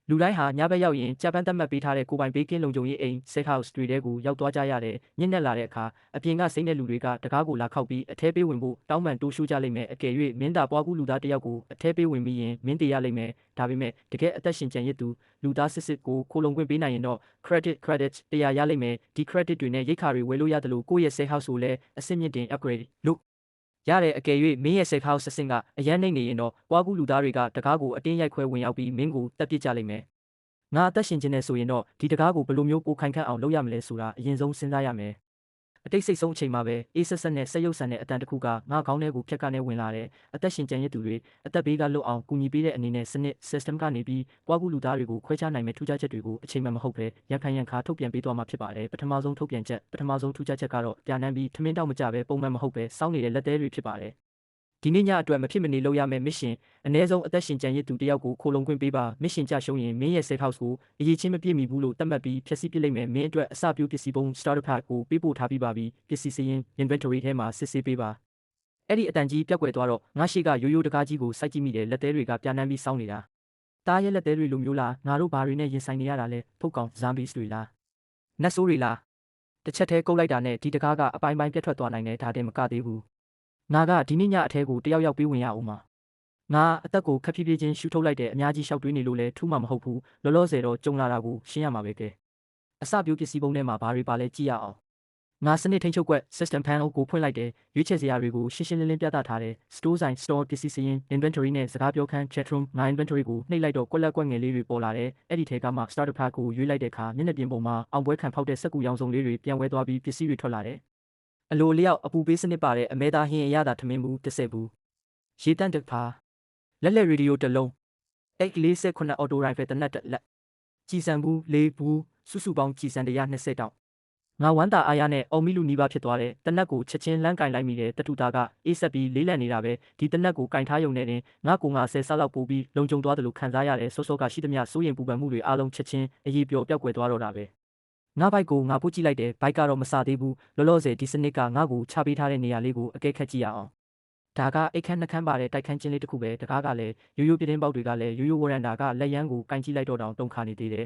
လူတိုင်းဟာညဘက်ရောက်ရင်ဂျပန်သတ်မှတ်ပေးထားတဲ့ကိုပိုင်ဘေးကင်းလုံခြုံရေးအိမ် safe house တွေထဲကိုရောက်သွားကြရတယ်။ညစ်နက်လာတဲ့အခါအပြင်ကစိမ့်တဲ့လူတွေကတကားကိုလာခောက်ပြီးအထဲပေးဝင်ဖို့တောင်းပန်တိုးရှိုးကြလိမ့်မယ်။အကယ်၍မင်းသာပွားကူးလူသားတစ်ယောက်ကိုအထဲပေးဝင်ပြီးရင်မင်းတည်ရလိမ့်မယ်။ဒါပေမဲ့တကယ်အသက်ရှင်ကျန်ရစ်သူလူသားစစ်စစ်ကိုခိုလုံခွင့်ပေးနိုင်ရင်တော့ credit 100ရလိမ့်မယ်။ဒီ credit တွေနဲ့ရိတ်ခါတွေဝယ်လို့ရတယ်လို့ကိုယ့်ရဲ့ safe house ကိုလည်းအဆင့်မြင့်တင် upgrade လို့ရတယ်အကယ်၍မင်းရဲ့ safe house အဆင့်ကအရန်နှိမ့်နေရင်တော့ပွားကူးလူသားတွေကတကားကိုအတင်းရိုက်ခွဲဝင်ရောက်ပြီးမင်းကိုတပ်ပစ်ကြလိမ့်မယ်ငါအသက်ရှင်ခြင်းနဲ့ဆိုရင်တော့ဒီတကားကိုဘယ်လိုမျိုးပိုခိုင်ခန့်အောင်လုပ်ရမလဲဆိုတာအရင်ဆုံးစဉ်းစားရမယ်အတိတ်စိတ်ဆုံးအချိန်မှာပဲအေးဆက်ဆက်နဲ့ဆက်ရုပ်ဆန်တဲ့အတန်တစ်ခုကငါခေါင်းထဲကိုဖြတ်ကနေဝင်လာတယ်အသက်ရှင်ကျန်ရစ်သူတွေအသက်ဘေးကလွတ်အောင်ကူညီပေးတဲ့အနေနဲ့စနစ် system ကနေပြီးပွားကူးလူသားတွေကိုခွဲခြားနိုင်မဲ့ထူးခြားချက်တွေကိုအချိန်မှမဟုတ်ပဲရန်ခံရန်ခါထုတ်ပြန်ပေးသွားမှာဖြစ်ပါတယ်ပထမဆုံးထုတ်ပြန်ချက်ပထမဆုံးထူးခြားချက်ကတော့ပြန်နှမ်းပြီးထမင်းတောက်မကြပဲပုံမှန်မဟုတ်ပဲစောင်းနေတဲ့လက်သေးတွေဖြစ်ပါတယ်ဒီနေ့ညအတွက်မဖြစ်မနေလုပ်ရမယ့် mission အနည်းဆုံးအသက်ရှင်ကျန်ရစ်သူတယောက်ကိုခိုလုံခွင့်ပေးပါ mission ကြရှုံးရင်မင်းရဲ့ safe house ကိုအရေးချင်းမပြည့်မီဘူးလို့သတ်မှတ်ပြီးဖျက်ဆီးပစ်လိုက်မယ်မင်းအတွက်အစပြုပစ္စည်းပုံ starter pack ကိုပေးပို့ထားပြီးပါပြီပစ္စည်းစရင် inventory ထဲမှာစစ်ဆေးပေးပါအဲ့ဒီအတန်ကြီးပြက်ကွယ်သွားတော့ငါရှိကရိုးရိုးတကားကြီးကိုစိုက်ကြည့်မိတယ်လက်သေးတွေကပြာနှမ်းပြီးစောင်းနေတာတားရဲ့လက်သေးတွေလိုမျိုးလားငါတို့ဘာတွေနဲ့ရင်ဆိုင်နေရတာလဲထုတ်ကောင် zombies တွေလားနတ်ဆိုးတွေလားတစ်ချက်တည်းကုတ်လိုက်တာနဲ့ဒီတကားကအပိုင်းပိုင်းပြတ်ထွက်သွားနိုင်တယ်ဒါတင်မကသေးဘူးငါကဒီနေ့ညအထဲကိုတယောက်ပေးဝင်ရအောင်ပါငါအသက်ကိုခက်ဖြည်းဖြည်းချင်းရှူထုတ်လိုက်တဲ့အများကြီးရှောက်တွေးနေလို့လဲထူးမှမဟုတ်ဘူးလောလောဆယ်တော့ကြုံလာတာကိုရှင်းရမှာပဲကဲအစပြိုးပစ္စည်းပုံထဲမှာဘာတွေပါလဲကြည့်ရအောင်ငါစနစ်ထိန်းချုပ်ကွက် system panel ကိုဖွင့်လိုက်တယ်ရွေးချယ်စရာတွေကိုရှင်းရှင်းလင်းလင်းပြသထားတယ် store ဆိုင် store ပစ္စည်းစရင် inventory နဲ့စကားပြောခန်း chat room ငါ inventory ကိုနှိပ်လိုက်တော့ကွက်လက်ကွက်ငယ်လေးတွေပေါ်လာတယ်အဲ့ဒီထဲကမှ starter pack ကိုရွေးလိုက်တဲ့အခါမျက်နှာပြင်ပုံမှာအောင်ပွဲခံဖောက်တဲ့စက်ကူရောင်စုံလေးတွေပြန်ဝဲသွားပြီးပစ္စည်းတွေထွက်လာတယ်အလိုအလျောက်အပူပေးစနစ်ပါတဲ့အမဲသားဟင်းအရသာထမင်းဘူး10ဘူးရေတန့်တစ်ဖာလက်လက်ရေဒီယိုတစ်လုံးX48 အော်တိုရိုင်ဖယ်တနက်တစ်လက်ကြည်စံဘူး၄ဘူးစုစုပေါင်းကြည်စံ120တောင်ငါဝမ်းသာအားရနဲ့အော်မီလူနီးပါးဖြစ်သွားတယ်တနက်ကိုချက်ချင်းလမ်းကင်လိုက်မိတယ်တတူတာကအေးဆက်ပြီးလေးလံနေတာပဲဒီတနက်ကိုကင်ထားယုံနဲ့တင်ငါကိုငါ10ဆလောက်ပို့ပြီးလုံခြုံသွားတယ်လို့ခံစားရတယ်စောစောကရှိသမျှစိုးရင်ပူပန်မှုတွေအားလုံးချက်ချင်းအရေးပြောပျောက်ကွယ်သွားတော့တာပဲငါဘိုက်ကိုငါပို့ကြည့်လိုက်တယ်ဘိုက်ကတော့မစသေးဘူးလောလောဆယ်ဒီစနစ်ကငါ့ကိုချပေးထားတဲ့နေရာလေးကိုအကဲခတ်ကြည့်ရအောင်ဒါကအိတ်ခမ်းနှခမ်းပါတဲ့တိုက်ခန်းချင်းလေးတစ်ခုပဲတကားကလည်းရိုးရိုးပြတင်းပေါက်တွေကလည်းရိုးရိုးဝရန်တာကလက်ရန်ကိုကင်ကြည့်လိုက်တော့တောင်တုံခါနေသေးတယ်